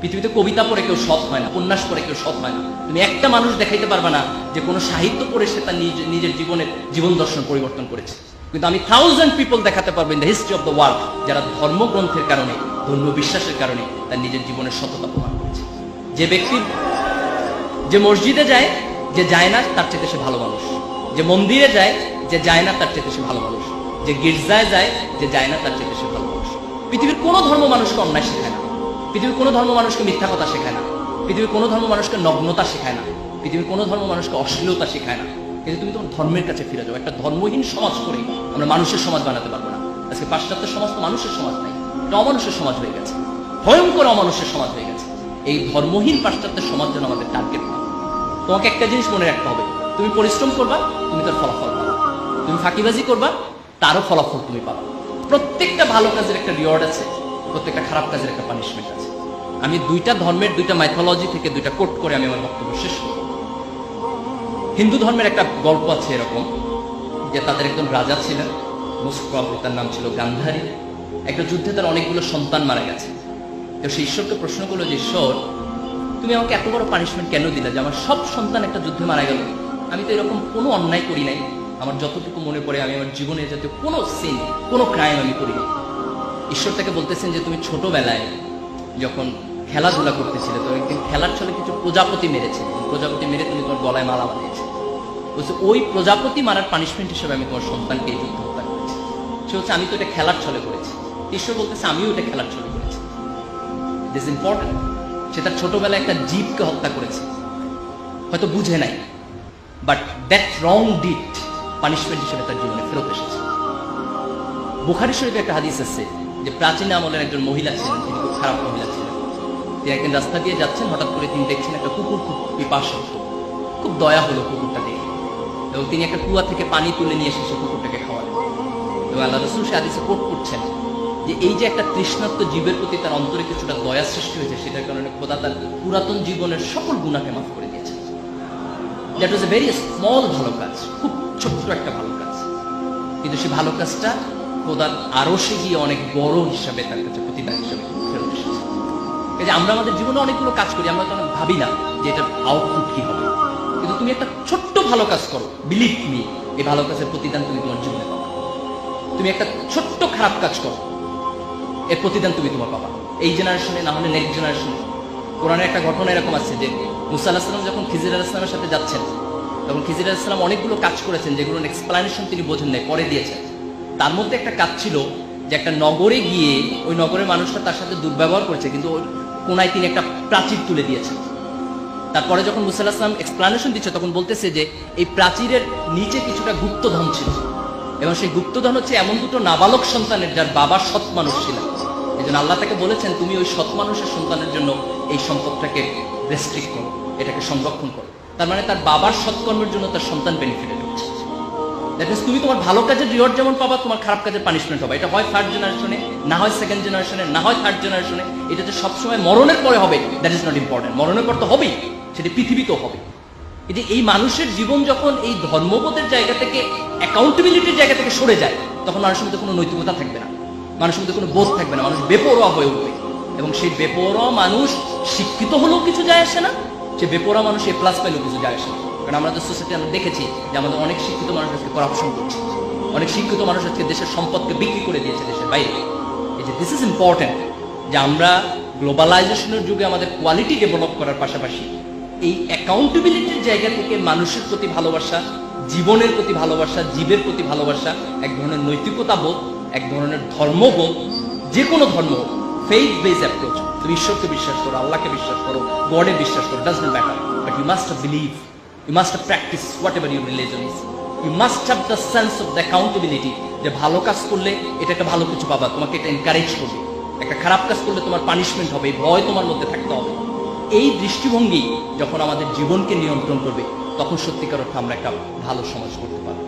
পৃথিবীতে কবিতা পড়ে কেউ সৎ হয় না, উপন্যাস পড়ে কেউ সৎ হয় না। তুমি একটা মানুষ দেখাইতে পারবে না যে কোনো সাহিত্য পড়ে সে তার নিজের জীবন দর্শন পরিবর্তন করেছে। কিন্তু আমি 1000 পিপল দেখাতে পারবো in the history of the world যারা ধর্মগ্রন্থের কারণে, ধর্মীয় বিশ্বাসের কারণে তার নিজের জীবনের সততা প্রমাণ করেছে। যে ব্যক্তি যে মসজিদে যায়, যে যায় না তার চেয়ে সে ভালো মানুষ। যে মন্দিরে যায়, যে যায় না তার চেয়ে সে ভালো মানুষ। যে গির্জায় যায়, যে যায় না তার চেয়ে সে ভালো মানুষ। পৃথিবীর কোনো ধর্ম মানুষকে অন্যায় শেখায় না, পৃথিবীর কোনো ধর্ম মানুষকে মিথ্যা কথা শেখায় না, পৃথিবীর কোনো ধর্ম মানুষকে নগ্নতা শেখায় না, পৃথিবীর কোনো ধর্ম মানুষকে অশ্লীলতা শেখায় না। কিন্তু তুমি তোমার ধর্মের কাছে ফিরে যাও। একটা ধর্মহীন সমাজ করে আমরা মানুষের সমাজ বানাতে পারবো না। আজকে পাশ্চাত্য সমাজ তো মানুষের সমাজ নাই, এটা অমানুষের সমাজ হয়ে গেছে, ভয়ঙ্কর অমানুষের সমাজ হয়ে গেছে। এই ধর্মহীন পাশ্চাত্যের সমাজ যেন আমাদের টার্গেট না। তোমাকে একটা জিনিস মনে রাখতে হবে, তুমি পরিশ্রম করবা, তুমি তার ফলাফল পাবা। তুমি ফাঁকিবাজি করবা, তারও ফলাফল তুমি পাবা। প্রত্যেকটা ভালো কাজের একটা রিওয়ার্ড আছে, প্রত্যেকটা খারাপ কাজের একটা পানিশমেন্ট আছে। আমি দুইটা ধর্মের দুইটা মাইথোলজি থেকে দুইটা কোট করে আমি আমার বক্তব্য শেষ করব। হিন্দু ধর্মের একটা গল্প আছে এরকম যে তাদের একজন রাজা ছিলেন, মোস্ট প্রবাবলি তার নাম ছিল গান্ধারী। একটা যুদ্ধে তার অনেকগুলো সন্তান মারা গেছে। তো সে ঈশ্বরকে প্রশ্ন করলো যে, ঈশ্বর তুমি আমাকে এত বড় পানিশমেন্ট কেন দিলে যে আমার সব সন্তান একটা যুদ্ধে মারা গেল? আমি তো এরকম কোনো অন্যায় করি নাই, আমার যতটুকু মনে পড়ে আমি আমার জীবনে জাতীয় কোনো সিন, কোনো ক্রাইম আমি করি নাই। ঈশ্বর তাকে বলতেছেন যে তুমি ছোটবেলায় যখন খেলাধুলা করতেছিলে, তো একদিন খেলার ছলে কিছু প্রজাপতি মেরেছে, প্রজাপতি মেরে তুমি তোমার গলায় মালা বানিয়েছে। বলছে ওই প্রজাপতি মারার পানিশমেন্ট হিসেবে আমি তোমার সন্তানকে এই যুদ্ধ হত্যা করেছি। সে হচ্ছে আমি তো এটা খেলার ছলে করেছি। ঈশ্বর বলতেছে আমিও এটা খেলার ছলে করেছি। This important. সে তার ছোটবেলায় একটা জীবকে হত্যা করেছে, হয়তো বুঝে নাই, but that wrong did punishment হিসেবে তার জীবনে ফেরত এসেছে। বুখারী শরীফে একটা হাদিস আছে যে প্রাচীন আমলের একজন মহিলা ছিলেন, তিনি খুব খারাপ মহিলা ছিলেন। তিনি একদিন রাস্তা দিয়ে যাচ্ছেন, হঠাৎ করে তিনি দেখছেন একটা কুকুর খুব পিপাসুত। খুব দয়া হলো কুকুরটা দেখে, এবং তিনি একটা কুয়া থেকে পানি তুলে নিয়ে এসে সে কুকুরটাকে খাওয়ালেন। এবং আল্লাহ রাসূল সে হাদিসে কোট করছেন যে এই যে একটা তৃষ্ণার্ত জীবের প্রতি তার অন্তরে কিছুটা দয়া সৃষ্টি হয়েছে, সেটার কারণে খোদা তার পুরাতন জীবনের সকল গুনাহকে মাফ করে দিয়েছে। That was a very small ভালো কাজ, খুব ছোট্ট একটা ভালো কাজ, কিন্তু সেই ভালো কাজটা খোদার আরশে গিয়ে অনেক বড় হিসাবে তার কাছে প্রতিদান হিসাবে ফেরত এসেছে। এই যে আমরা আমাদের জীবনে অনেকগুলো কাজ করি, আমরা তখন ভাবি না যে এটার আউটপুট কি হবে, কিন্তু তুমি একটা ছোট্ট ভালো কাজ করো, বিলিভ মি, এই ভালো কাজের প্রতিদান তুমি তোমার জীবনে পাবা। তুমি একটা ছোট্ট খারাপ কাজ করো, এর প্রতিদান তুমি তোমার পাবা। এই জেনারেশনে না হলে নেক্সট জেনারেশনে। কোরআনের একটা ঘটনা এরকম আছে যে মুসা আলাইহিস সালাম যখন খিজির আলাইহিস সালামের সাথে যাচ্ছেন, তখন খিজির আলাইহিস সালাম অনেকগুলো কাজ করেছেন যেগুলোর এক্সপ্লানেশন তিনি বোঝেন নাই, পরে দিয়েছেন। তার মধ্যে একটা কাজ ছিল যে একটা নগরে গিয়ে ওই নগরের মানুষটা তার সাথে দুর্ব্যবহার করেছে, কিন্তু ওই কোনায় তিনি একটা প্রাচীর তুলে দিয়েছেন। তারপরে যখন মুসা আলাইহিস সালাম এক্সপ্লানেশন দিচ্ছে, তখন বলতেছে যে এই প্রাচীরের নিচে কিছুটা গুপ্তধন ছিল, এবং সেই গুপ্তধন হচ্ছে এমন দুটো নাবালক সন্তানের যার বাবা সৎ মানুষ ছিলেন। এই জন্য আল্লাহ তাকে বলেছেন তুমি ওই সৎ মানুষের সন্তানের জন্য এই সম্পদটাকে রেস্ট্রিক্ট করো, এটাকে সংরক্ষণ করো। তার মানে তার বাবার সৎকর্মের জন্য তার সন্তান বেনিফিটেড হচ্ছে। দ্যাট মিনস তুমি তোমার ভালো কাজের রিওয়ার্ড যেমন পাবা, তোমার খারাপ কাজের পানিশমেন্ট হবে। এটা হয় থার্ড জেনারেশনে, না হয় সেকেন্ড জেনারেশনে, না হয় থার্ড জেনারেশনে। এটা যে সবসময় মরণের পরে হবে দ্যাট ইজ নট ইম্পর্টেন্ট। মরণের পর তো হবেই, সেটা পৃথিবীতেও হবে। এই যে এই মানুষের জীবন যখন এই ধর্মবোধের জায়গা থেকে, অ্যাকাউন্টেবিলিটির জায়গা থেকে সরে যায়, তখন মানুষের মধ্যে কোনো নৈতিকতা থাকবে না, মানুষের মধ্যে কোনো বোধ থাকবে না, মানুষ বেপরোয়া হয়ে উঠবে। এবং সেই বেপরোয়া মানুষ শিক্ষিত হলেও কিছু যায় আসে না, সে বেপরোয়া মানুষ এ প্লাস পাইলেও কিছু যায় আসে না। কারণ আমাদের সোসাইটি আমরা দেখেছি যে আমাদের অনেক শিক্ষিত মানুষ আজকে করাপশন করছে, অনেক শিক্ষিত মানুষ আজকে দেশের সম্পদকে বিক্রি করে দিয়েছে দেশের বাইরে। এই যে দিস ইজ ইম্পর্টেন্ট যে আমরা গ্লোবালাইজেশনের যুগে আমাদের কোয়ালিটি ডেভেলপ করার পাশাপাশি এই অ্যাকাউন্টেবিলিটির জায়গা থেকে মানুষের প্রতি ভালোবাসা, জীবনের প্রতি ভালোবাসা, জীবের প্রতি ভালোবাসা, এক ধরনের নৈতিকতা বোধ, এক ধরনের ধর্মবোধ, যে কোনো ধর্ম, ফেইথ বেস অ্যাপ্রোচ। তুমি ঈশ্বরকে বিশ্বাস করো, আল্লাহকে বিশ্বাস করো, গডে বিশ্বাস করো, does not matter, but you must believe, you must practise whatever your religion is. You must have the sense of the accountability, যে ভালো কাজ করলে এটা একটা ভালো কিছু পাবা, তোমাকে এটা এনকারেজ করবে। একটা খারাপ কাজ করলে তোমার পানিশমেন্ট হবে, ভয় তোমার মধ্যে থাকতে হবে। এই দৃষ্টিভঙ্গি যখন আমাদের জীবনকে নিয়ন্ত্রণ করবে, তখন সত্যিকার অর্থে আমরা একটা ভালো সমাজ করতে পারবো।